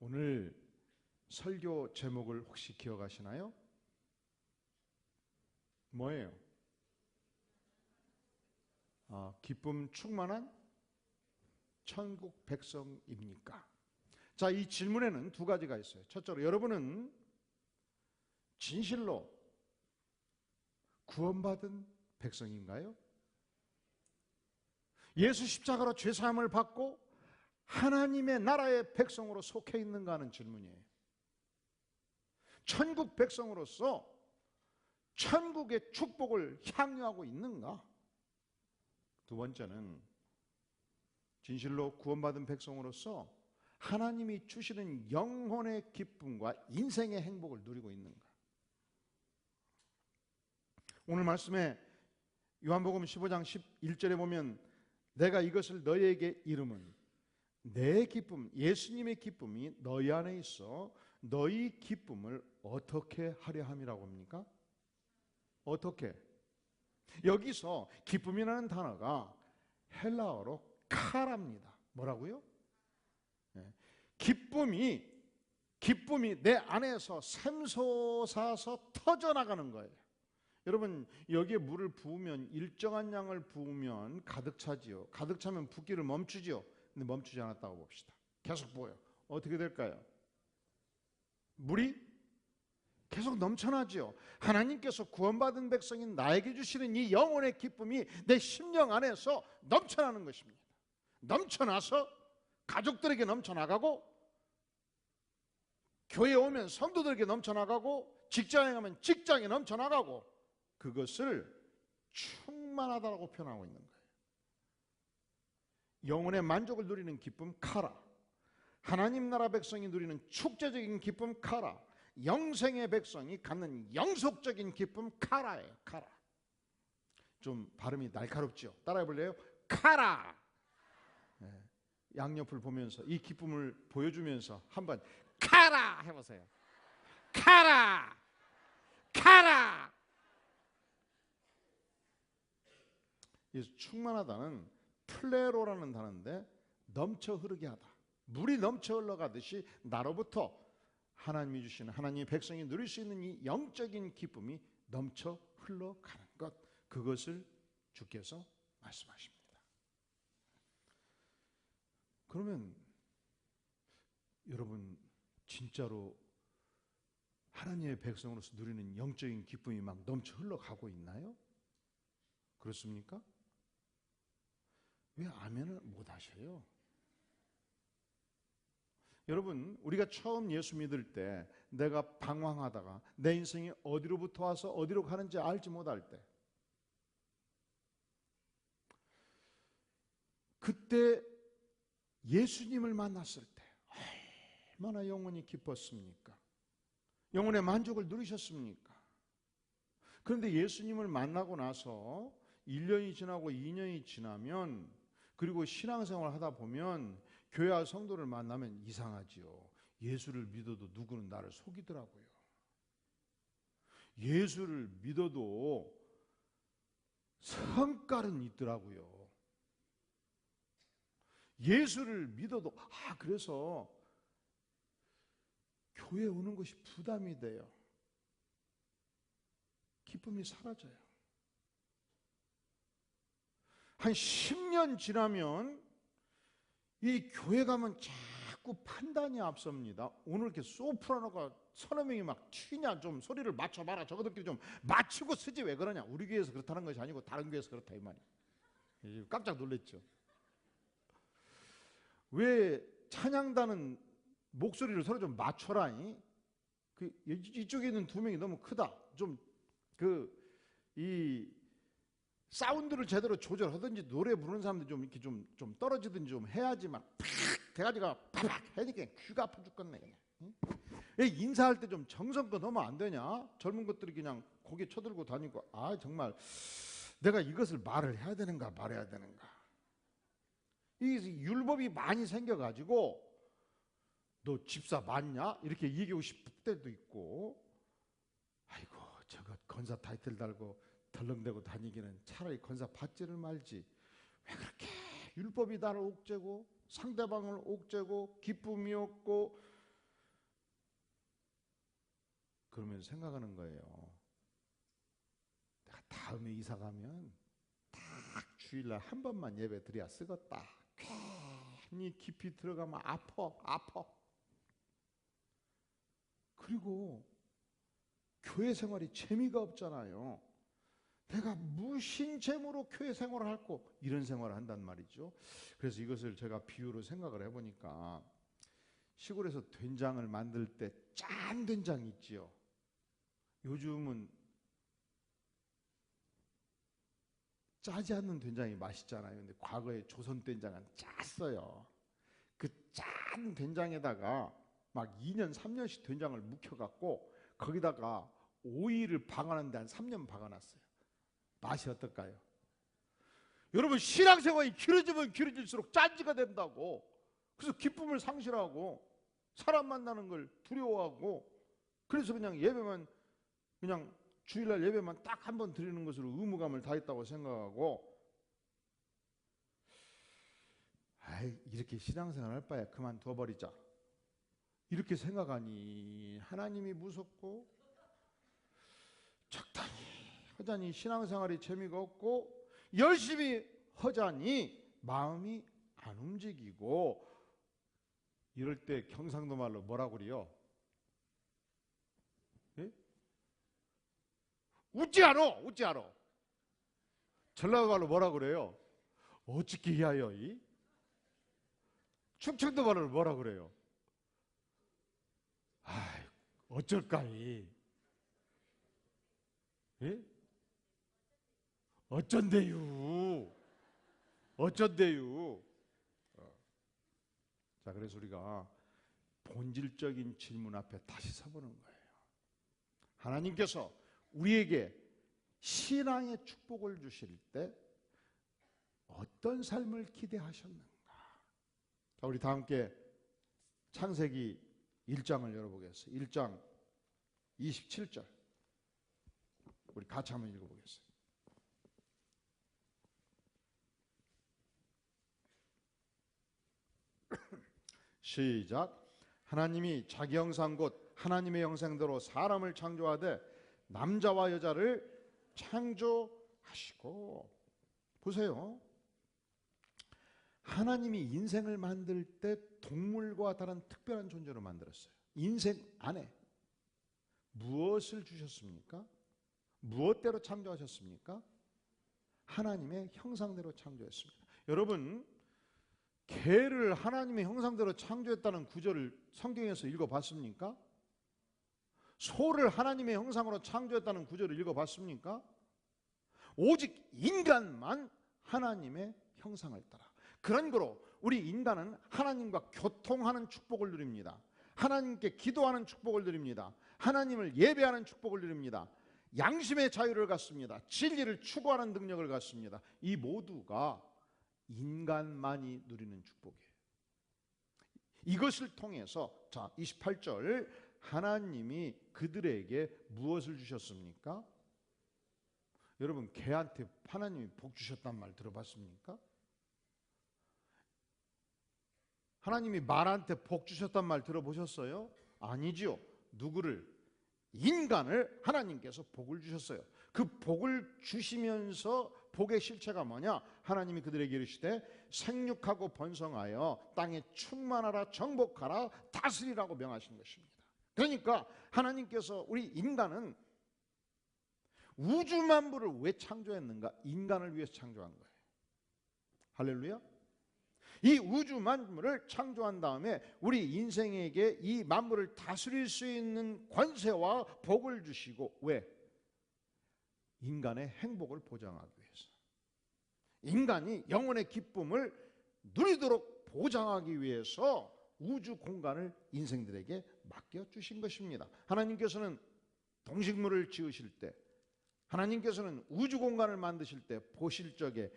오늘 설교 제목을 혹시 기억하시나요? 뭐예요? 기쁨 충만한 천국 백성입니까? 자, 이 질문에는 두 가지가 있어요. 첫째로, 여러분은 진실로 구원받은 백성인가요? 예수 십자가로 죄사함을 받고 하나님의 나라의 백성으로 속해 있는가 하는 질문이에요. 천국 백성으로서 천국의 축복을 향유하고 있는가? 두 번째는 진실로 구원받은 백성으로서 하나님이 주시는 영혼의 기쁨과 인생의 행복을 누리고 있는가? 오늘 말씀에 요한복음 15장 11절에 보면 내가 이것을 너희에게 이름은 내 기쁨, 예수님의 기쁨이 너희 안에 있어 너희 기쁨을 어떻게 하려 함이라고 합니까? 어떻게? 여기서 기쁨이라는 단어가 헬라어로 카랍니다. 뭐라고요? 기쁨이 내 안에서 샘솟아서 터져나가는 거예요. 여러분, 여기에 물을 부으면 일정한 양을 부으면 가득 차지요. 가득 차면 붓기를 멈추지요. 근데 멈추지 않았다고 봅시다. 계속 부어요. 어떻게 될까요? 물이 계속 넘쳐나지요. 하나님께서 구원받은 백성인 나에게 주시는 이 영혼의 기쁨이 내 심령 안에서 넘쳐나는 것입니다. 넘쳐나서 가족들에게 넘쳐나가고, 교회에 오면 성도들에게 넘쳐나가고, 직장에 가면 직장에 넘쳐나가고, 그것을 충만하다고 표현하고 있는 거예요. 영혼의 만족을 누리는 기쁨 카라, 하나님 나라 백성이 누리는 축제적인 기쁨 카라, 영생의 백성이 갖는 영속적인 기쁨 카라예요. 카라. 좀 발음이 날카롭죠? 따라해 볼래요? 카라. 네. 양옆을 보면서 이 기쁨을 보여주면서 한번 카라 해보세요. 카라. 카라. 이 충만하다는 플레로라는 단어인데 넘쳐 흐르게 하다. 물이 넘쳐 흘러가듯이 나로부터 하나님이 주시는, 하나님의 백성이 누릴 수 있는 이 영적인 기쁨이 넘쳐 흘러가는 것, 그것을 주께서 말씀하십니다. 그러면 여러분 진짜로 하나님의 백성으로서 누리는 영적인 기쁨이 막 넘쳐 흘러가고 있나요? 그렇습니까? 왜 아멘을 못 하셔요? 여러분, 우리가 처음 예수 믿을 때 내가 방황하다가 내 인생이 어디로부터 와서 어디로 가는지 알지 못할 때, 그때 예수님을 만났을 때 얼마나 영혼이 기뻤습니까? 영혼의 만족을 누리셨습니까? 그런데 예수님을 만나고 나서 1년이 지나고 2년이 지나면, 그리고 신앙생활을 하다 보면 교회와 성도를 만나면 이상하지요. 예수를 믿어도 누구는 나를 속이더라고요. 예수를 믿어도 성깔은 있더라고요. 예수를 믿어도 그래서 교회에 오는 것이 부담이 돼요. 기쁨이 사라져요. 한 10년 지나면 이 교회 가면 자꾸 판단이 앞섭니다. 오늘 이렇게 소프라노가 서너 명이 막 튀냐, 좀 소리를 맞춰봐라. 저거들끼리 좀 맞추고 쓰지 왜 그러냐. 우리 교회에서 그렇다는 것이 아니고 다른 교회에서 그렇다 이 말이에요. 깜짝 놀랐죠. 왜 찬양단은 목소리를 서로 좀 맞춰라. 이쪽에 있는 두 명이 너무 크다. 좀 이 사운드를 제대로 조절하든지, 노래 부르는 사람들 좀 이렇게 좀 떨어지든지 좀 해야지, 막 팍 대가지가 팍 하니까 귀가 아파 죽겠네. 그냥. 응? 인사할 때 좀 정성껏 하면 안 되냐? 젊은 것들이 그냥 고개 쳐들고 다니고, 정말 내가 이것을 말을 해야 되는가 말해야 되는가. 이 율법이 많이 생겨가지고 너 집사 맞냐? 이렇게 얘기하고 싶을 때도 있고, 아이고 저거 건사 타이틀 달고 덜렁대고 다니기는 차라리 건사 받지를 말지. 왜 그렇게 율법이 나를 옥죄고 상대방을 옥죄고 기쁨이 없고 그러면서 생각하는 거예요. 내가 다음에 이사 가면 딱 주일날 한 번만 예배 드려야 쓰겄다. 괜히 깊이 들어가면 아파. 그리고 교회 생활이 재미가 없잖아요. 내가 무슨 재미로 교회 생활을 할고 이런 생활을 한단 말이죠. 그래서 이것을 제가 비유로 생각을 해보니까 시골에서 된장을 만들 때 짠 된장 있지요. 요즘은 짜지 않는 된장이 맛있잖아요. 근데 과거에 조선 된장은 짰어요. 그 짠 된장에다가 막 2년 3년씩 된장을 묵혀갖고 거기다가 오이를 박아놨는데 한 3년 박아놨어요. 맛이 어떨까요? 여러분, 신앙생활이 길어지면 길어질수록 짠지가 된다고. 그래서 기쁨을 상실하고 사람 만나는 걸 두려워하고, 그래서 그냥 예배만, 그냥 주일날 예배만 딱 한 번 드리는 것으로 의무감을 다했다고 생각하고, 이렇게 신앙생활 할 바에 그만둬버리자 이렇게 생각하니 하나님이 무섭고, 적당히 하자니 신앙생활이 재미가 없고, 열심히 하자니 마음이 안 움직이고, 이럴 때 경상도 말로 뭐라고 그래요? 예? 웃지 않어. 전라도 말로 뭐라고 그래요? 어찌게 해야요? 충청도 말로 뭐라고 그래요? 어쩔까이? 예? 어쩐대요? 자, 그래서 우리가 본질적인 질문 앞에 다시 서보는 거예요. 하나님께서 우리에게 신앙의 축복을 주실 때 어떤 삶을 기대하셨는가? 자, 우리 다 함께 창세기 1장을 열어보겠습니다. 1장 27절 우리 같이 한번 읽어보겠습니다. 시작. 하나님이 자기 형상 곧 하나님의 형상대로 사람을 창조하되 남자와 여자를 창조하시고. 보세요. 하나님이 인생을 만들 때 동물과 다른 특별한 존재로 만들었어요. 인생 안에 무엇을 주셨습니까? 무엇대로 창조하셨습니까? 하나님의 형상대로 창조했습니다. 여러분, 개를 하나님의 형상대로 창조했다는 구절을 성경에서 읽어봤습니까? 소를 하나님의 형상으로 창조했다는 구절을 읽어봤습니까? 오직 인간만 하나님의 형상을 따라. 그런 거로 우리 인간은 하나님과 교통하는 축복을 누립니다. 하나님께 기도하는 축복을 누립니다. 하나님을 예배하는 축복을 누립니다. 양심의 자유를 갖습니다. 진리를 추구하는 능력을 갖습니다. 이 모두가 인간만이 누리는 축복이에요. 이것을 통해서, 자, 28절, 하나님이 그들에게 무엇을 주셨습니까? 여러분, 개한테 하나님이 복 주셨단 말 들어봤습니까? 하나님이 말한테 복 주셨단 말 들어보셨어요? 아니지요. 누구를? 인간을 하나님께서 복을 주셨어요. 그 복을 주시면서 복의 실체가 뭐냐? 하나님이 그들에게 이르시되 생육하고 번성하여 땅에 충만하라, 정복하라, 다스리라고 명하신 것입니다. 그러니까 하나님께서 우리 인간은 우주 만물을 왜 창조했는가? 인간을 위해서 창조한 거예요. 할렐루야. 이 우주 만물을 창조한 다음에 우리 인생에게 이 만물을 다스릴 수 있는 권세와 복을 주시고, 왜? 인간의 행복을 보장하기 위해서, 인간이 영혼의 기쁨을 누리도록 보장하기 위해서 우주 공간을 인생들에게 맡겨주신 것입니다. 하나님께서는 동식물을 지으실 때, 하나님께서는 우주 공간을 만드실 때 보실 적에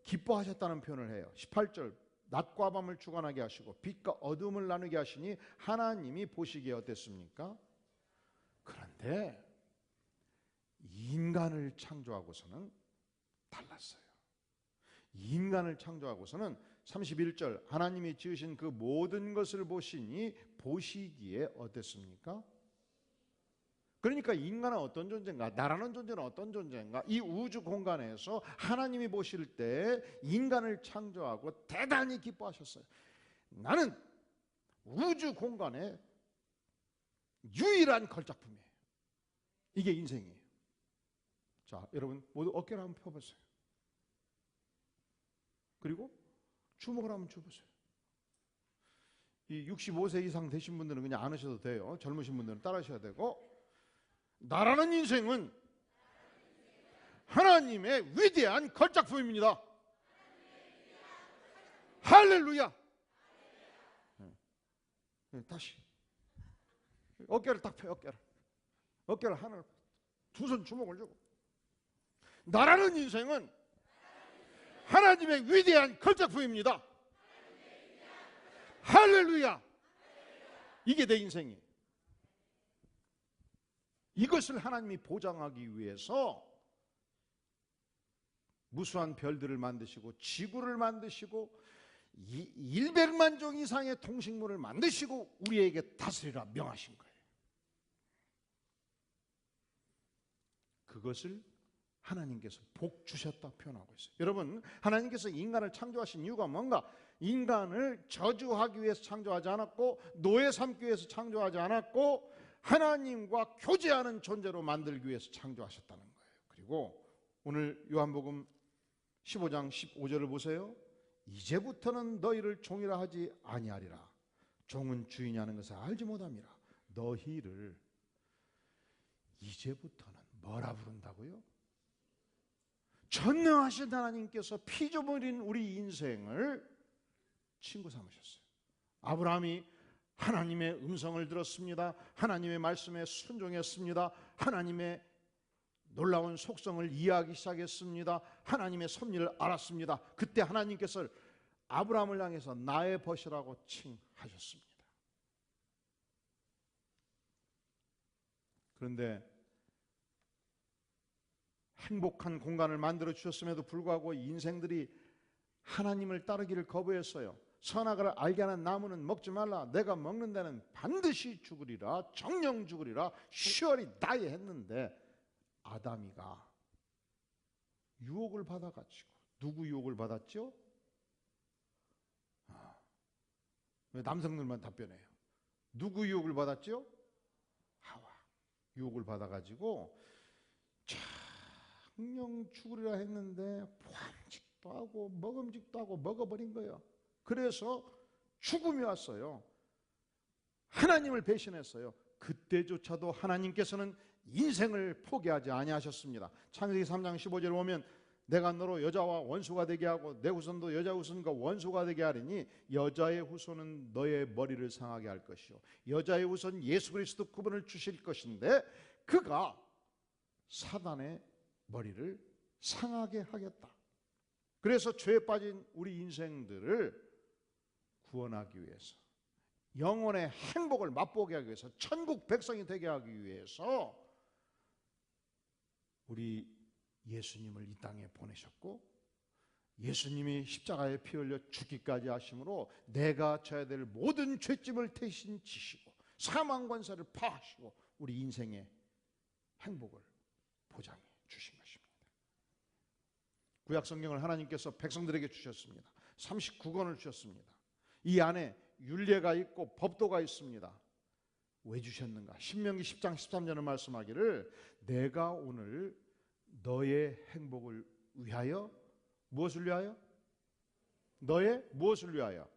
기뻐하셨다는 표현을 해요. 18절, 낮과 밤을 주관하게 하시고 빛과 어둠을 나누게 하시니 하나님이 보시기에 어땠습니까? 그런데 인간을 창조하고서는 달랐어요. 인간을 창조하고서는 31절, 하나님이 지으신 그 모든 것을 보시니 보시기에 어땠습니까? 그러니까 인간은 어떤 존재인가? 나라는 존재는 어떤 존재인가? 이 우주 공간에서 하나님이 보실 때 인간을 창조하고 대단히 기뻐하셨어요. 나는 우주 공간의 유일한 걸작품이에요. 이게 인생이에요. 자, 여러분 모두 어깨를 한번 펴보세요. 그리고 주목을 한번 줘보세요. 이 65세 이상 되신 분들은 그냥 안 하셔도 돼요. 젊으신 분들은 따라 하셔야 되고, 나라는 인생은 하나님의 위대한 걸작품입니다. 할렐루야. 다시 어깨를 딱 펴. 어깨를 하늘, 두 손 주먹을 주고, 나라는 인생은 하나님의 위대한 걸작품입니다. 할렐루야. 이게 내 인생이에요. 이것을 하나님이 보장하기 위해서 무수한 별들을 만드시고 지구를 만드시고 100만 종 이상의 동식물을 만드시고 우리에게 다스리라 명하신 거예요. 그것을 하나님께서 복 주셨다 표현하고 있어요. 여러분, 하나님께서 인간을 창조하신 이유가 뭔가? 인간을 저주하기 위해서 창조하지 않았고, 노예 삼기 위해서 창조하지 않았고, 하나님과 교제하는 존재로 만들기 위해서 창조하셨다는 거예요. 그리고 오늘 요한복음 15장 15절을 보세요. 이제부터는 너희를 종이라 하지 아니하리라. 종은 주인이 하는 것을 알지 못함이라. 너희를 이제부터는 뭐라 부른다고요? 전능하신 하나님께서 피조물인 우리 인생을 친구 삼으셨어요. 아브라함이 하나님의 음성을 들었습니다. 하나님의 말씀에 순종했습니다. 하나님의 놀라운 속성을 이해하기 시작했습니다. 하나님의 섭리를 알았습니다. 그때 하나님께서 아브라함을 향해서 나의 벗이라고 칭하셨습니다. 그런데 행복한 공간을 만들어 주셨음에도 불구하고 인생들이 하나님을 따르기를 거부했어요. 선악을 알게 하는 나무는 먹지 말라. 내가 먹는 데는 반드시 죽으리라. 정령 죽으리라. surely die 했는데 아담이가 유혹을 받아가지고, 누구 유혹을 받았죠? 왜 남성들만 답변해요? 누구 유혹을 받았죠? 하와. 유혹을 받아가지고 정령 죽으리라 했는데 보암직도 하고 먹음직도 하고 먹어버린 거예요. 그래서 죽음이 왔어요. 하나님을 배신했어요. 그때조차도 하나님께서는 인생을 포기하지 아니하셨습니다. 창세기 3장 15절을 보면 내가 너로 여자와 원수가 되게 하고 내 후손도 여자 후손과 원수가 되게 하리니 여자의 후손은 너의 머리를 상하게 할 것이요 여자의 후손 예수 그리스도 그분을 주실 것인데 그가 사단의 머리를 상하게 하겠다. 그래서 죄에 빠진 우리 인생들을 구원하기 위해서, 영혼의 행복을 맛보게 하기 위해서, 천국 백성이 되게 하기 위해서 우리 예수님을 이 땅에 보내셨고, 예수님이 십자가에 피 흘려 죽기까지 하심으로 내가 져야 될 모든 죄짐을 대신 지시고 사망 권세를 파하시고 우리 인생의 행복을 보장해 주신 것입니다. 구약 성경을 하나님께서 백성들에게 주셨습니다. 39권을 주셨습니다. 이 안에 율례가 있고 법도가 있습니다. 왜 주셨는가? 신명기 10장 13절을 말씀하기를 내가 오늘 너의 행복을 위하여, 무엇을 위하여? 너의 무엇을 위하여?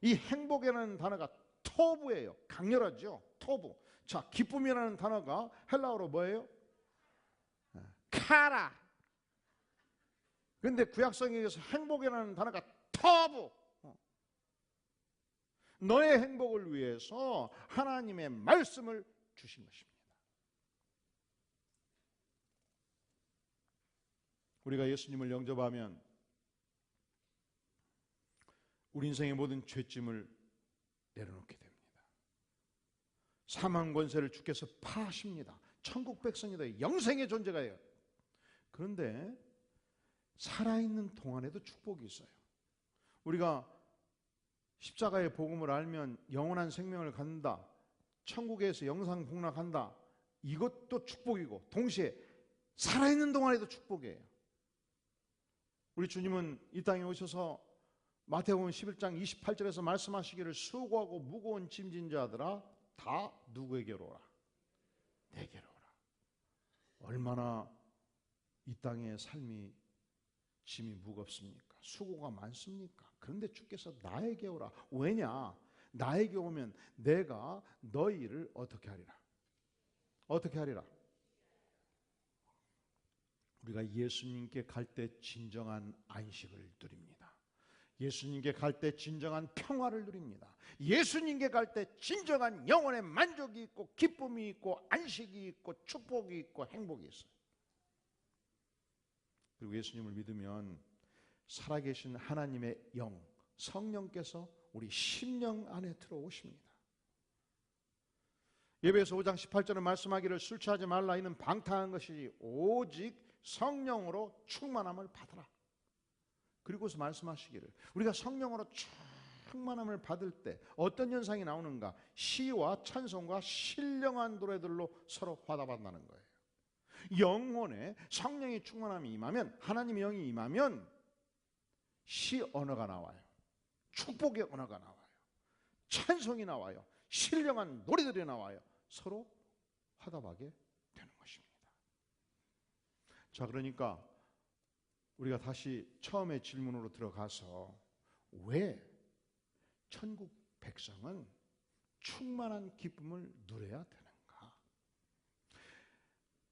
이 행복이라는 단어가 토부예요. 강렬하죠. 토부. 자, 기쁨이라는 단어가 헬라어로 뭐예요? 카라. 그런데 구약성경에서 행복이라는 단어가 토부. 너의 행복을 위해서 하나님의 말씀을 주신 것입니다. 우리가 예수님을 영접하면 우리 인생의 모든 죄짐을 내려놓게 됩니다. 사망 권세를 주께서 파하십니다. 천국 백성이다. 영생의 존재가요. 그런데 살아있는 동안에도 축복이 있어요. 우리가 십자가의 복음을 알면 영원한 생명을 갖는다. 천국에서 영상 복락한다. 이것도 축복이고 동시에 살아있는 동안에도 축복이에요. 우리 주님은 이 땅에 오셔서 마태복음 11장 28절에서 말씀하시기를 수고하고 무거운 짐진 자들아 다 누구에게로 오라? 내게로 오라. 얼마나 이 땅의 삶이 짐이 무겁습니까? 수고가 많습니까? 그런데 주께서 나에게 오라. 왜냐? 나에게 오면 내가 너희를 어떻게 하리라? 어떻게 하리라? 우리가 예수님께 갈 때 진정한 안식을 누립니다. 예수님께 갈 때 진정한 평화를 누립니다. 예수님께 갈 때 진정한 영혼의 만족이 있고 기쁨이 있고 안식이 있고 축복이 있고 행복이 있어요. 그리고 예수님을 믿으면 살아계신 하나님의 영, 성령께서 우리 심령 안에 들어오십니다. 예배에서 5장 18절에 말씀하기를 술 취하지 말라. 이는 방탕한 것이지 오직 성령으로 충만함을 받으라. 그리고서 말씀하시기를 우리가 성령으로 충만함을 받을 때 어떤 현상이 나오는가? 시와 찬송과 신령한 노래들로 서로 화답한다는 거예요. 영혼에 성령의 충만함이 임하면, 하나님의 영이 임하면 시 언어가 나와요. 축복의 언어가 나와요. 찬송이 나와요. 신령한 노래들이 나와요. 서로 화답하게 되는 것입니다. 자, 그러니까 우리가 다시 처음의 질문으로 들어가서 왜 천국 백성은 충만한 기쁨을 누려야 되는가?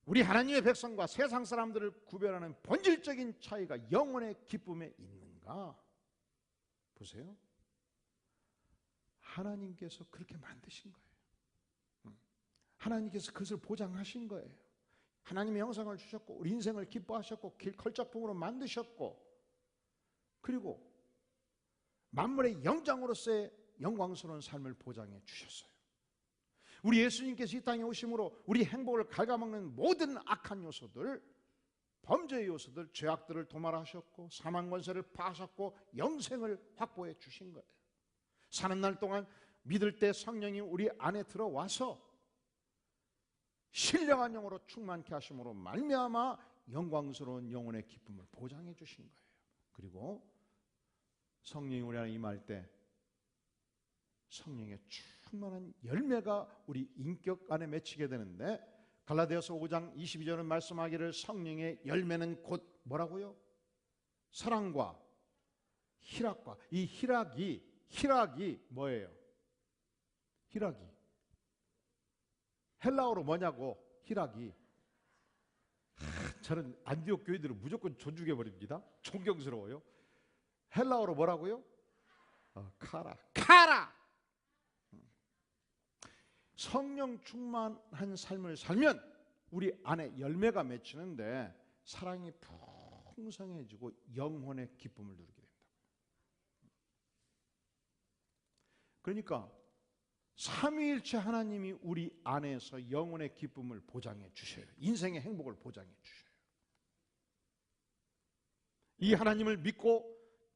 우리 하나님의 백성과 세상 사람들을 구별하는 본질적인 차이가 영혼의 기쁨에 있는가? 보세요. 하나님께서 그렇게 만드신 거예요. 하나님께서 그것을 보장하신 거예요. 하나님의 형상을 주셨고 우리 인생을 기뻐하셨고 걸작품으로 만드셨고 그리고 만물의 영장으로서의 영광스러운 삶을 보장해 주셨어요. 우리 예수님께서 이 땅에 오심으로 우리 행복을 갉아먹는 모든 악한 요소들, 범죄의 요소들, 죄악들을 도말하셨고 사망 권세를 파하셨고 영생을 확보해 주신 거예요. 사는 날 동안 믿을 때 성령이 우리 안에 들어와서 신령한 영으로 충만케 하심으로 말미암아 영광스러운 영혼의 기쁨을 보장해 주신 거예요. 그리고 성령이 우리 안에 임할 때 성령의 충만한 열매가 우리 인격 안에 맺히게 되는데 갈라디아서 5장 22절은 말씀하기를 성령의 열매는 곧 뭐라고요? 사랑과 희락과, 이 희락이 뭐예요? 희락이 헬라어로 뭐냐고? 희락이. 저는 안디옥 교회들은 무조건 존중해 버립니다. 존경스러워요. 헬라어로 뭐라고요? 카라. 성령 충만한 삶을 살면 우리 안에 열매가 맺히는데 사랑이 풍성해지고 영혼의 기쁨을 누리게 된다. 그러니까 삼위일체 하나님이 우리 안에서 영혼의 기쁨을 보장해 주셔요. 인생의 행복을 보장해 주셔요. 이 하나님을 믿고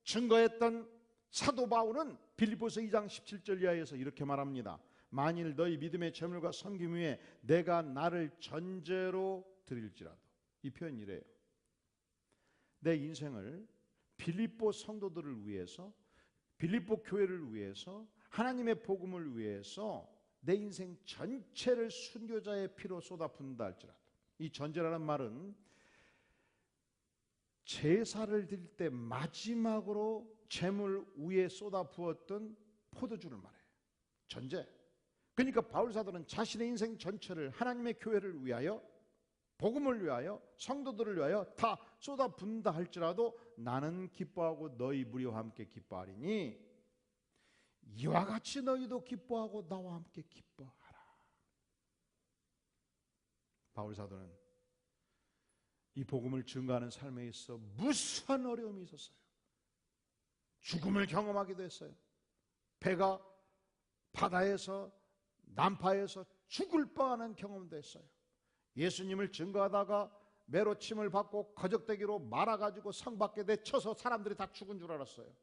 증거했던 사도 바울은 빌립보서 2장 17절 이하에서 이렇게 말합니다. 만일 너희 믿음의 재물과 섬김 위에 내가 나를 전제로 드릴지라도, 이 표현이 이래요. 내 인생을 빌립보 성도들을 위해서, 빌립보 교회를 위해서, 하나님의 복음을 위해서 내 인생 전체를 순교자의 피로 쏟아붓는다 할지라도, 이 전제라는 말은 제사를 드릴 때 마지막으로 제물 위에 쏟아부었던 포도주를 말해요. 전제. 그러니까 바울 사도는 자신의 인생 전체를 하나님의 교회를 위하여, 복음을 위하여, 성도들을 위하여 다 쏟아붓는다 할지라도 나는 기뻐하고 너희 무리와 함께 기뻐하리니 이와 같이 너희도 기뻐하고 나와 함께 기뻐하라. 바울 사도는 이 복음을 증거하는 삶에 있어 무수한 어려움이 있었어요. 죽음을 경험하기도 했어요. 배가 바다에서 난파해서 죽을 뻔한 경험도 했어요. 예수님을 증거하다가 매로침을 받고 거적대기로 말아가지고 성 밖에 내쳐서 사람들이 다 죽은 줄 알았어요.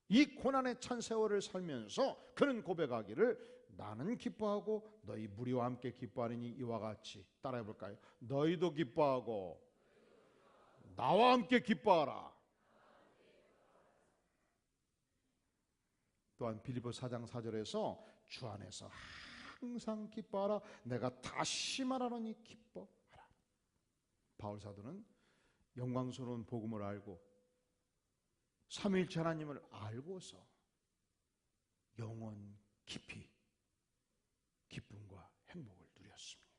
이 고난의 찬 세월을 살면서 그는 고백하기를 나는 기뻐하고 너희 무리와 함께 기뻐하느니 이와 같이 따라해 볼까요? 너희도 기뻐하고 나와 함께 기뻐하라. 또한 빌립보 4장 4절에서 주 안에서 항상 기뻐하라. 내가 다시 말하노니 기뻐하라. 바울 사도는 영광스러운 복음을 알고 삼위일체 하나님을 알고서 영원 깊이 기쁨과 행복을 누렸습니다.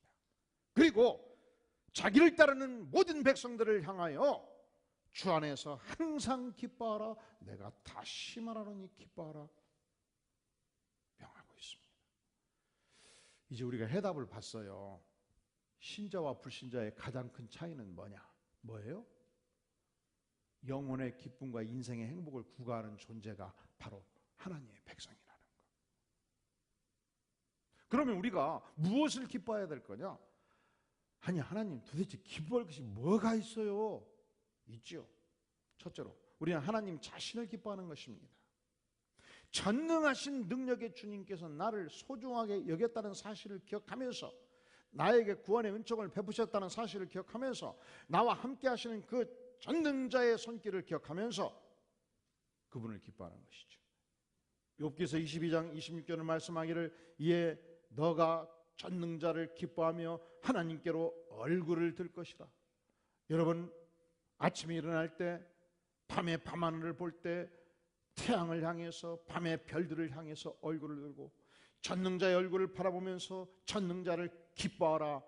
그리고 자기를 따르는 모든 백성들을 향하여 주 안에서 항상 기뻐하라. 내가 다시 말하노니 기뻐하라. 명하고 있습니다. 이제 우리가 해답을 봤어요. 신자와 불신자의 가장 큰 차이는 뭐예요? 영혼의 기쁨과 인생의 행복을 구가하는 존재가 바로 하나님의 백성이라는 것. 그러면 우리가 무엇을 기뻐해야 될 거냐? 아니, 하나님 도대체 기뻐할 것이 뭐가 있어요? 있죠. 첫째로 우리는 하나님 자신을 기뻐하는 것입니다. 전능하신 능력의 주님께서 나를 소중하게 여겼다는 사실을 기억하면서, 나에게 구원의 은총을 베푸셨다는 사실을 기억하면서, 나와 함께 하시는 그 전능자의 손길을 기억하면서 그분을 기뻐하는 것이죠. 욥기서 22장 26절을 말씀하기를 이에 너가 전능자를 기뻐하며 하나님께로 얼굴을 들 것이라. 여러분, 아침에 일어날 때, 밤에 밤하늘을 볼 때 태양을 향해서, 밤의 별들을 향해서 얼굴을 들고 전능자의 얼굴을 바라보면서 전능자를 기뻐하라.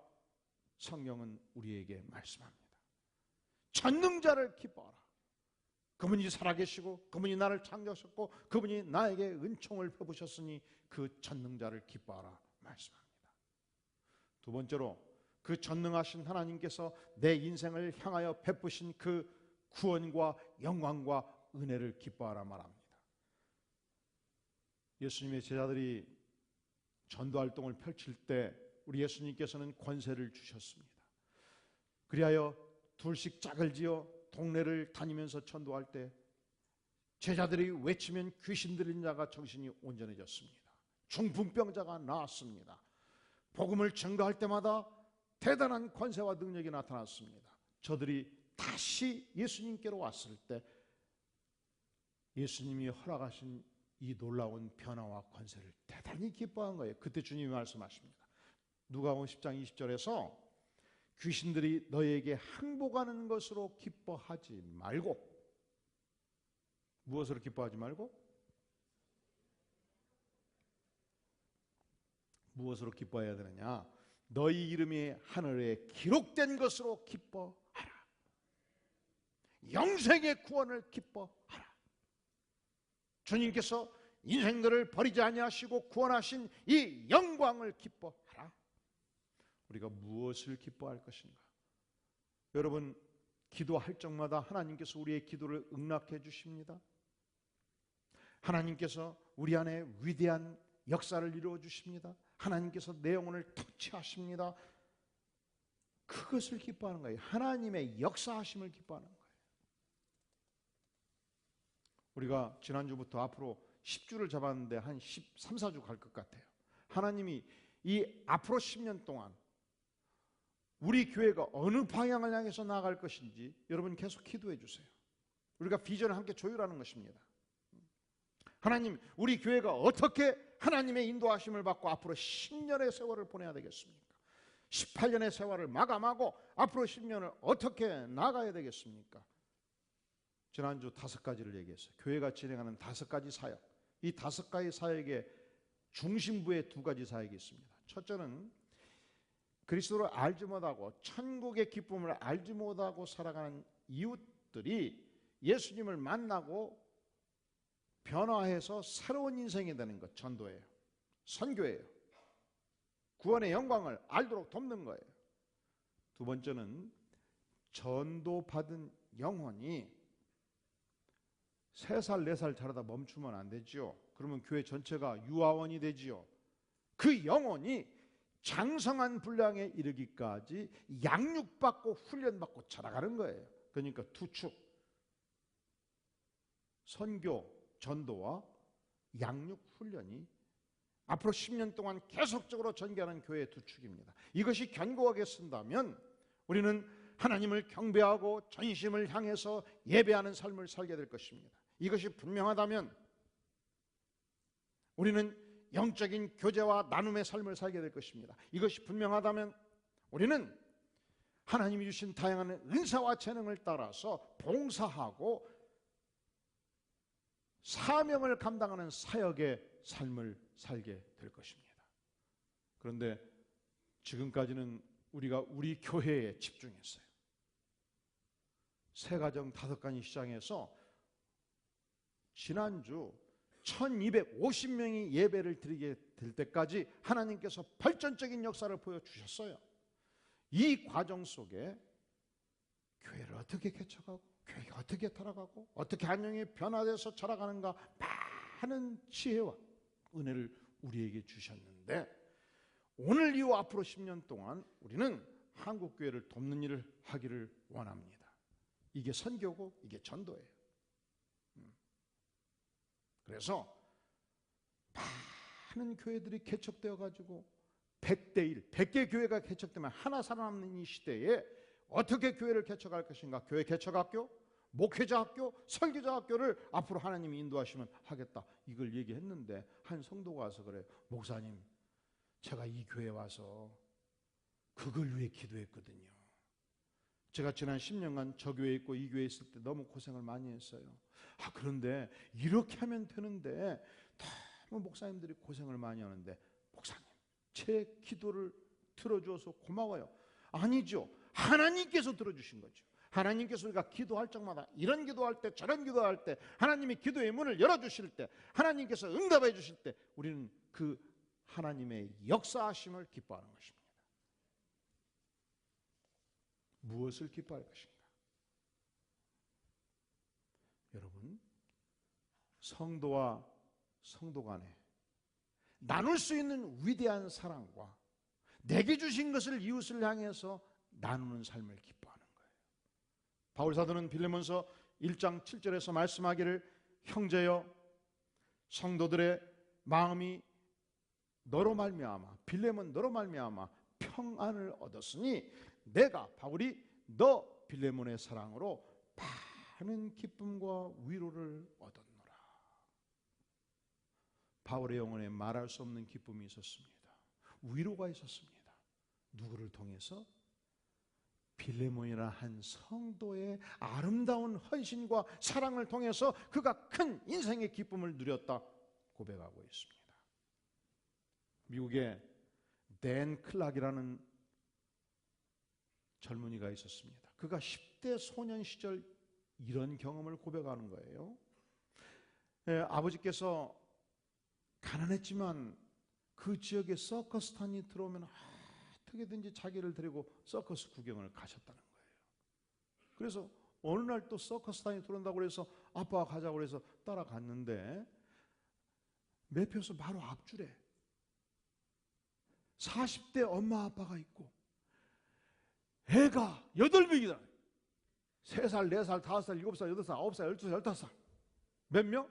성경은 우리에게 말씀합니다. 전능자를 기뻐하라. 그분이 살아계시고 그분이 나를 창조하셨고 그분이 나에게 은총을 베푸셨으니 그 전능자를 기뻐하라 말씀합니다. 두 번째로 그 전능하신 하나님께서 내 인생을 향하여 베푸신 그 구원과 영광과 은혜를 기뻐하라 말합니다. 예수님의 제자들이 전도활동을 펼칠 때 우리 예수님께서는 권세를 주셨습니다. 그리하여 둘씩 짝을 지어 동네를 다니면서 전도할 때 제자들이 외치면 귀신 들린 자가 정신이 온전해졌습니다. 중풍병자가 나았습니다. 복음을 전도할 때마다 대단한 권세와 능력이 나타났습니다. 저들이 다시 예수님께로 왔을 때 예수님이 허락하신 이 놀라운 변화와 권세를 대단히 기뻐한 거예요. 그때 주님이 말씀하십니다. 누가복음 10장 20절에서 귀신들이 너희에게 항복하는 것으로 기뻐하지 말고, 무엇으로 기뻐하지 말고? 무엇으로 기뻐해야 되느냐? 너희 이름이 하늘에 기록된 것으로 기뻐하라. 영생의 구원을 기뻐하라. 주님께서 인생들을 버리지 아니하시고 구원하신 이 영광을 기뻐하라. 우리가 무엇을 기뻐할 것인가? 여러분, 기도할 적마다 하나님께서 우리의 기도를 응답해 주십니다. 하나님께서 우리 안에 위대한 역사를 이루어 주십니다. 하나님께서 내 영혼을 터치하십니다. 그것을 기뻐하는 거예요. 하나님의 역사하심을 기뻐하는 거예요. 우리가 지난주부터 앞으로 10주를 잡았는데 한 13, 14주 갈 것 같아요. 하나님이 이 앞으로 10년 동안 우리 교회가 어느 방향을 향해서 나아갈 것인지 여러분 계속 기도해 주세요. 우리가 비전을 함께 조율하는 것입니다. 하나님, 우리 교회가 어떻게 하나님의 인도하심을 받고 앞으로 10년의 세월을 보내야 되겠습니까? 18년의 세월을 마감하고 앞으로 10년을 어떻게 나가야 되겠습니까? 지난주 5가지를 얘기했어요. 교회가 진행하는 5가지 사역. 이 5가지 사역의 중심부에 2가지 사역이 있습니다. 첫째는 그리스도를 알지 못하고 천국의 기쁨을 알지 못하고 살아가는 이웃들이 예수님을 만나고 변화해서 새로운 인생이 되는 것, 전도예요. 선교예요. 구원의 영광을 알도록 돕는 거예요. 두 번째는 전도받은 영혼이 3살, 4살 자라다 멈추면 안 되지요. 그러면 교회 전체가 유아원이 되지요. 그 영혼이 장성한 분량에 이르기까지 양육받고 훈련받고 자라가는 거예요. 그러니까 두 축, 선교, 전도와 양육 훈련이 앞으로 10년 동안 계속적으로 전개하는 교회의 두 축입니다. 이것이 견고하게 쓴다면 우리는 하나님을 경배하고 전심을 향해서 예배하는 삶을 살게 될 것입니다. 이것이 분명하다면 우리는 영적인 교제와 나눔의 삶을 살게 될 것입니다. 이것이 분명하다면 우리는 하나님이 주신 다양한 은사와 재능을 따라서 봉사하고 사명을 감당하는 사역의 삶을 살게 될 것입니다. 그런데 지금까지는 우리가 우리 교회에 집중했어요. 새가정 5간이 시장에서 지난주 1250명이 예배를 드리게 될 때까지 하나님께서 발전적인 역사를 보여주셨어요. 이 과정 속에 교회를 어떻게 개척하고 교회가 어떻게 돌아가고 어떻게 안녕이 변화돼서 자라가는가 많은 지혜와 은혜를 우리에게 주셨는데 오늘 이후 앞으로 10년 동안 우리는 한국교회를 돕는 일을 하기를 원합니다. 이게 선교고 이게 전도예요. 그래서 많은 교회들이 개척되어 가지고 100대 1, 100개 교회가 개척되면 하나 살아남는 이 시대에 어떻게 교회를 개척할 것인가? 교회 개척학교, 목회자 학교, 설교자 학교를 앞으로 하나님이 인도하시면 하겠다. 이걸 얘기했는데 한 성도가 와서 그래요. 목사님, 제가 이 교회에 와서 그걸 위해 기도했거든요. 제가 지난 10년간 저 교회에 있고 이 교회에 있을 때 너무 고생을 많이 했어요. 그런데 이렇게 하면 되는데 너무 목사님들이 고생을 많이 하는데 목사님, 제 기도를 들어주어서 고마워요. 아니죠. 하나님께서 들어주신 거죠. 하나님께서 우리가 기도할 적마다 이런 기도할 때 저런 기도할 때 하나님이 기도의 문을 열어주실 때 하나님께서 응답해 주실 때 우리는 그 하나님의 역사하심을 기뻐하는 것입니다. 무엇을 기뻐할 것인가? 여러분, 성도와 성도 간에 나눌 수 있는 위대한 사랑과 내게 주신 것을 이웃을 향해서 나누는 삶을 기뻐하는 거예요. 바울 사도는 빌레몬서 1장 7절에서 말씀하기를 형제여 성도들의 마음이 너로 말미암아 빌레몬 너로 말미암아 평안을 얻었으니 내가 바울이 너 빌레몬의 사랑으로 많은 기쁨과 위로를 얻었노라. 바울의 영혼에 말할 수 없는 기쁨이 있었습니다. 위로가 있었습니다. 누구를 통해서? 빌레몬이라 한 성도의 아름다운 헌신과 사랑을 통해서 그가 큰 인생의 기쁨을 누렸다 고백하고 있습니다. 미국에 댄 클락이라는 젊은이가 있었습니다. 그가 10대 소년 시절 이런 경험을 고백하는 거예요. 아버지께서 가난했지만 그 지역에 서커스탄이 들어오면 어떻게든지 자기를 데리고 서커스 구경을 가셨다는 거예요. 그래서 어느 날 또 서커스탄이 들어온다고 해서 아빠가 가자고 해서 따라갔는데 매표소 바로 앞줄에 40대 엄마 아빠가 있고 애가 8명이다. 3살, 4살, 5살, 7살, 8살, 9살, 12살, 15살. 몇 명?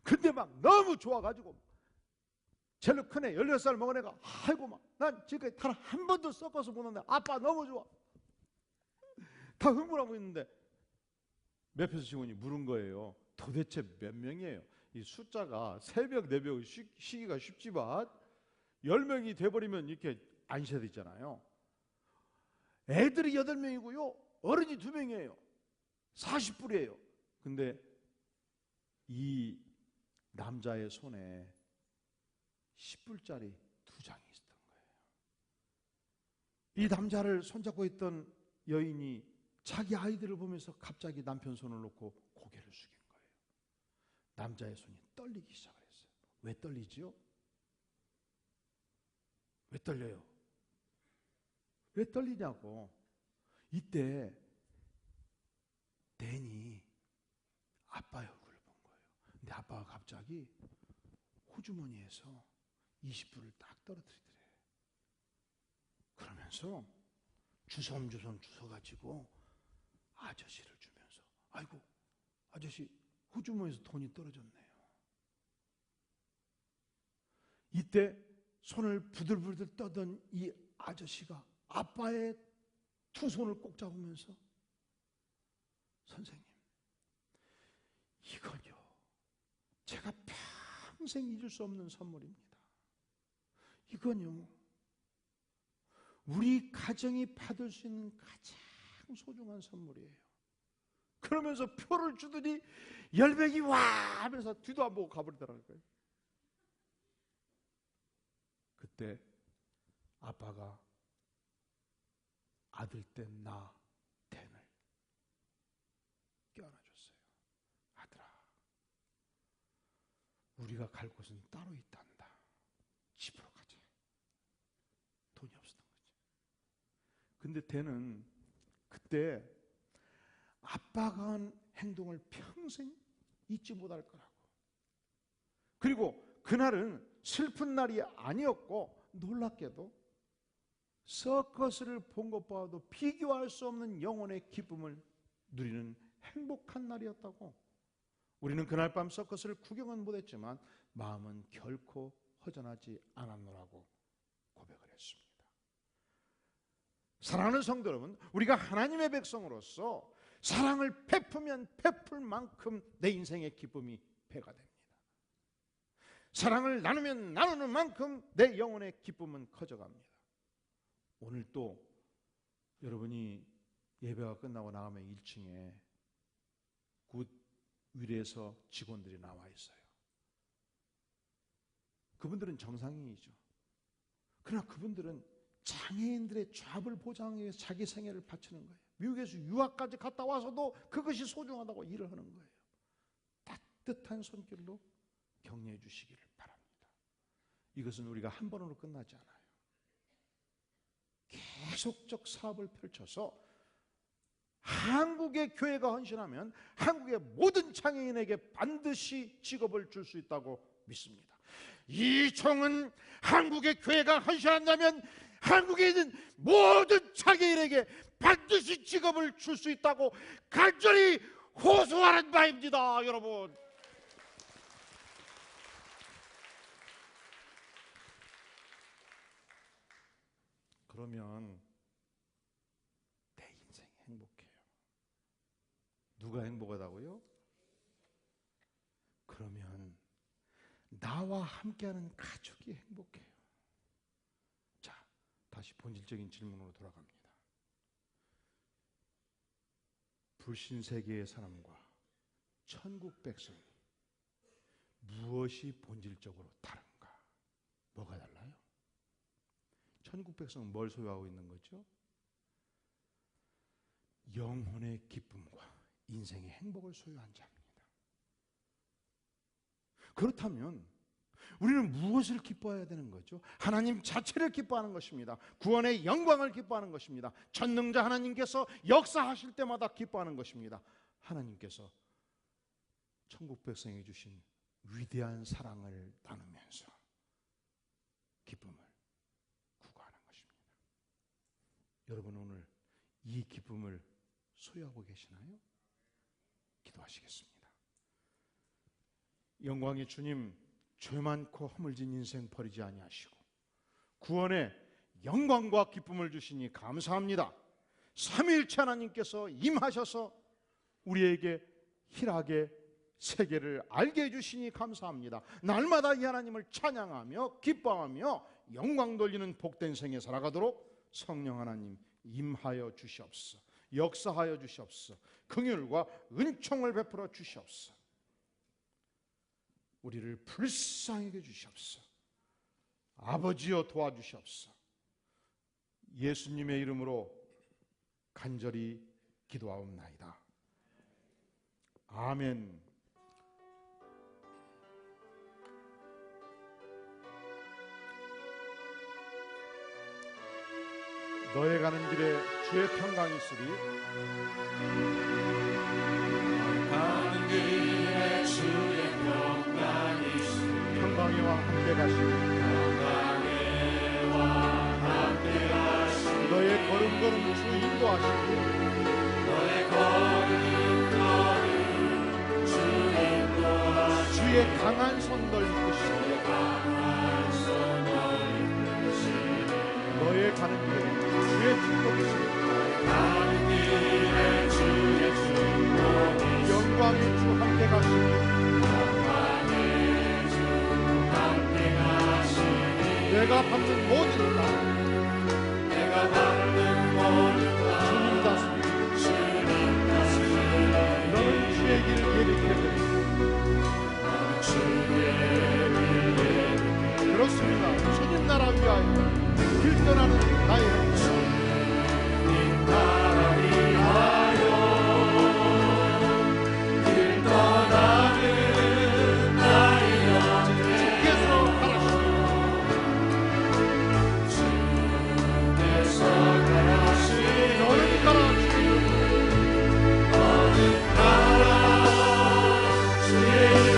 근데 막 너무 좋아가지고 제일 큰 애 16살 먹은 애가 아이고 막 난 지금까지 단 한 번도 섞어서 보는데 아빠 너무 좋아. 다 흥분하고 있는데 매표소 직원이 물은 거예요. 도대체 몇 명이에요? 이 숫자가 3명, 4명 쉬기가 쉽지만 10명이 돼버리면 이렇게 안 쉬어야 되잖아요. 애들이 8명이고요. 어른이 2명이에요. 40불이에요. 근데 이 남자의 손에 10불짜리 2장이 있었던 거예요. 이 남자를 손잡고 있던 여인이 자기 아이들을 보면서 갑자기 남편 손을 놓고 고개를 숙인 거예요. 남자의 손이 떨리기 시작을 했어요. 왜 떨리지요? 왜 떨려요? 왜 떨리냐고. 이때 댄이 아빠의 얼굴을 본 거예요. 근데 아빠가 갑자기 호주머니에서 20불을 딱 떨어뜨리더래. 그러면서 주섬주섬 주워가지고 아저씨를 주면서 아이고 아저씨 호주머니에서 돈이 떨어졌네요. 이때 손을 부들부들 떠던 이 아저씨가 아빠의 두 손을 꼭 잡으면서 선생님, 이건요 제가 평생 잊을 수 없는 선물입니다. 이건요 우리 가정이 받을 수 있는 가장 소중한 선물이에요. 그러면서 표를 주더니 열매기 와 하면서 뒤도 안 보고 가버리더라는 거예요. 그때 아빠가 아들 땐 나 댄을 껴안아줬어요. 아들아, 우리가 갈 곳은 따로 있단다. 집으로 가자. 돈이 없었던 거지. 근데 댄은 그때 아빠가 한 행동을 평생 잊지 못할 거라고. 그리고 그날은 슬픈 날이 아니었고 놀랍게도 서커스를 본 것과도 비교할 수 없는 영혼의 기쁨을 누리는 행복한 날이었다고. 우리는 그날 밤 서커스를 구경은 못했지만 마음은 결코 허전하지 않았노라고 고백을 했습니다. 사랑하는 성도 여러분, 우리가 하나님의 백성으로서 사랑을 베푸면 베풀 만큼 내 인생의 기쁨이 배가 됩니다. 사랑을 나누면 나누는 만큼 내 영혼의 기쁨은 커져갑니다. 오늘 또 여러분이 예배가 끝나고 나가면 1층에 굿 위례에서 직원들이 나와 있어요. 그분들은 정상인이죠. 그러나 그분들은 장애인들의 잡을 보장하기 위해서 자기 생애를 바치는 거예요. 미국에서 유학까지 갔다 와서도 그것이 소중하다고 일을 하는 거예요. 따뜻한 손길로 격려해 주시기를 바랍니다. 이것은 우리가 한 번으로 끝나지 않아요. 계속적 사업을 펼쳐서 한국의 교회가 헌신하면 한국의 모든 장애인에게 반드시 직업을 줄 수 있다고 믿습니다. 이 종은 한국의 교회가 헌신한다면 한국에 있는 모든 장애인에게 반드시 직업을 줄 수 있다고 간절히 호소하는 바입니다, 여러분. 그러면 내 인생이 행복해요. 누가 행복하다고요? 그러면 나와 함께하는 가족이 행복해요. 자, 다시 본질적인 질문으로 돌아갑니다. 불신세계의 사람과 천국 백성이 무엇이 본질적으로 다른가? 뭐가 달라요? 천국 백성은 뭘 소유하고 있는 거죠? 영혼의 기쁨과 인생의 행복을 소유한 자입니다. 그렇다면 우리는 무엇을 기뻐해야 되는 거죠? 하나님 자체를 기뻐하는 것입니다. 구원의 영광을 기뻐하는 것입니다. 전능자 하나님께서 역사하실 때마다 기뻐하는 것입니다. 하나님께서 천국 백성에게 주신 위대한 사랑을 나누면서 기쁨을 구가하는 것입니다. 여러분, 오늘 이 기쁨을 소유하고 계시나요? 기도하시겠습니다. 영광의 주님, 죄 많고 허물진 인생 버리지 아니하시고 구원의 영광과 기쁨을 주시니 감사합니다. 삼위일체 하나님께서 임하셔서 우리에게 희락의 세계를 알게 해주시니 감사합니다. 날마다 이 하나님을 찬양하며 기뻐하며 영광 돌리는 복된 생에 살아가도록 성령 하나님 임하여 주시옵소서. 역사하여 주시옵소서. 긍휼과 은총을 베풀어 주시옵소서. 우리를 불쌍히 여겨 주시옵소서. 아버지여 도와주시옵소서. 예수님의 이름으로 간절히 기도하옵나이다. 아멘. 너의 가는 길에 주의 평강이 있으리. 가는 길에 주의 평강이 있으리. 평강이와 함께 가시리. 평강이와 함께 가시리. 너의 걸음걸음 주 인도하시리. 너의 걸음걸음 주의 주의 강한 손을 이끄시네. 너의 가는 길에 주의 축복이시네. 영광의 주 함께 가시네. 내가 밟는 모든 땅 주님 다스리고 너는 주의 길을 예비케 그렇습니다. 주님 나라 위하여 길 떠나는 나의 주님 나라 위하여 길 떠나는 나의 주께서 가라시니 너는 가라시니 너는 가라 주의 이름으로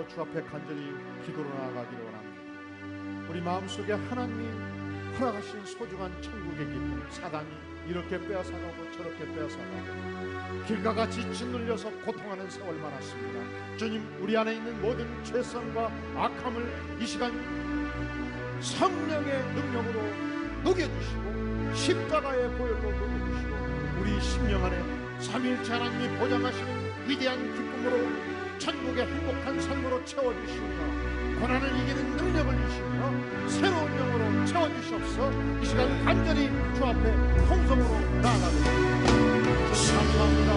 주 앞에 간절히 기도로 나아가기를 원합니다. 우리 마음속에 하나님이 허락하신 소중한 천국의 기쁨 사단이 이렇게 빼앗아가고 저렇게 빼앗아가고 길과 같이 짓눌려서 고통하는 세월 많았습니다. 주님 우리 안에 있는 모든 죄성과 악함을 이 시간 성령의 능력으로 녹여주시고 십자가의 보혈로 녹여주시고 우리 심령 안에 삼위일체 하나님이 보장하시는 위대한 기쁨으로 천국의 행복한 삶으로 채워주시며 고난을 이기는 능력을 주시며 새로운 영으로 채워주시옵소서. 이 시간 간절히 주 앞에 통성으로 나아가겠습니다. 감사합니다.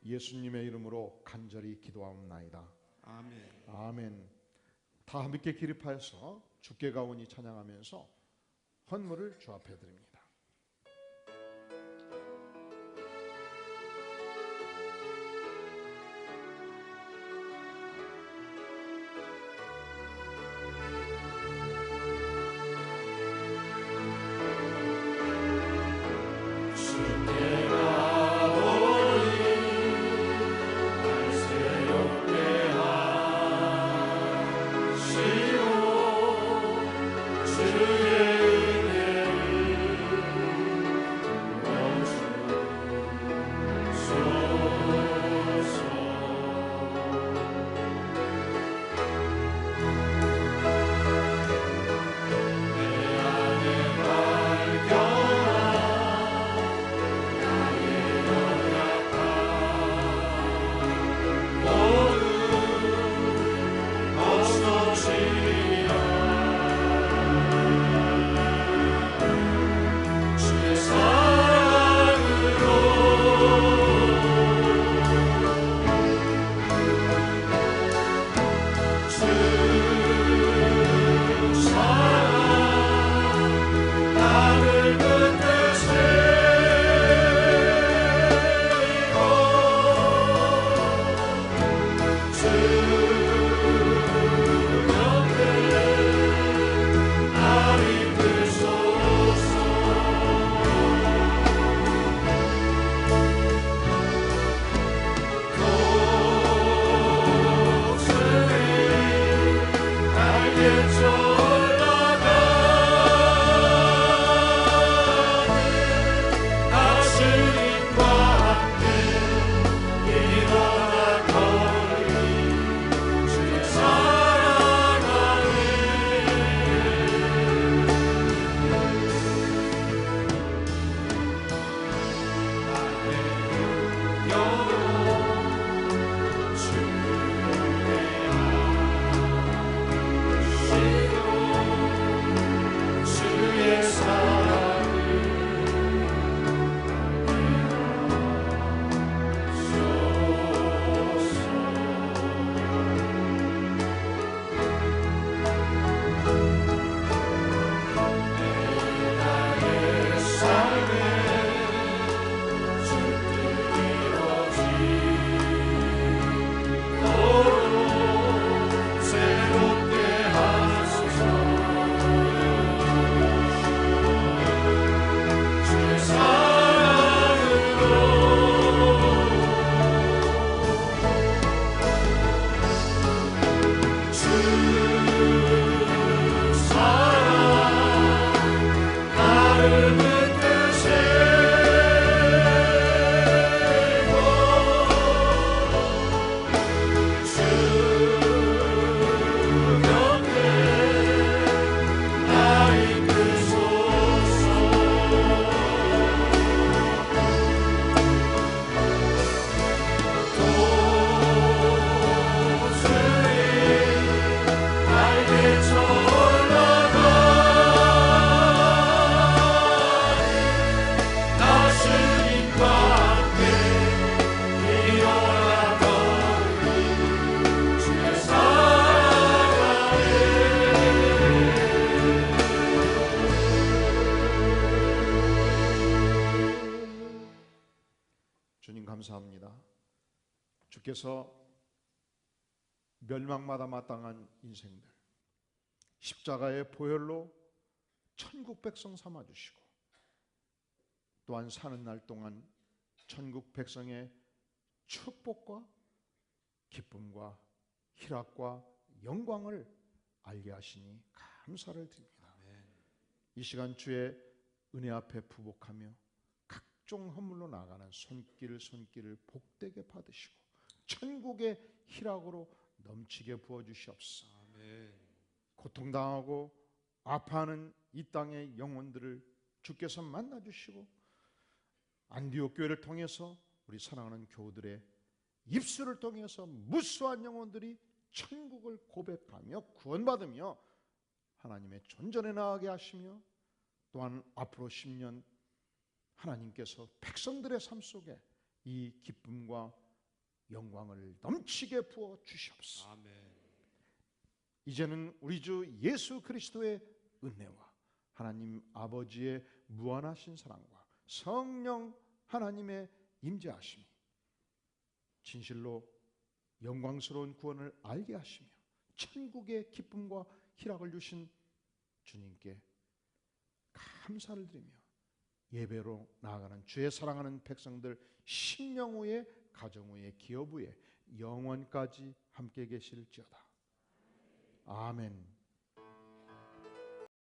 예수님의 이름으로 간절히 기도하옵나이다. 아멘. 아멘. 다 함께 기립하여서 주께 가오니 찬양하면서 헌물을 주 앞에 드립니다. 주의 은혜를 주님 감사합니다. 주께서 멸망마다 마땅한 인생들 십자가의 보혈로 천국 백성 삼아주시고 또한 사는 날 동안 천국 백성의 축복과 기쁨과 희락과 영광을 알게 하시니 감사를 드립니다. 이 시간 주의 은혜 앞에 부복하며 각종 허물로 나가는 손길을 복되게 받으시고 천국의 희락으로 넘치게 부어주시옵소서. 고통당하고 아파하는 이 땅의 영혼들을 주께서 만나주시고 안디옥 교회를 통해서 우리 사랑하는 교우들의 입술을 통해서 무수한 영혼들이 천국을 고백하며 구원받으며 하나님의 존전에 나아가게 하시며 또한 앞으로 10년 하나님께서 백성들의 삶 속에 이 기쁨과 영광을 넘치게 부어 주시옵소서. 아멘. 이제는 우리 주 예수 그리스도의 은혜와 하나님 아버지의 무한하신 사랑과 성령 하나님의 임재하심이 진실로 영광스러운 구원을 알게 하시며 천국의 기쁨과 희락을 주신 주님께 감사를 드리며 예배로 나아가는 주의 사랑하는 백성들 심령 후에 가정 후에 기업 후에 영원까지 함께 계실지어다. 아멘.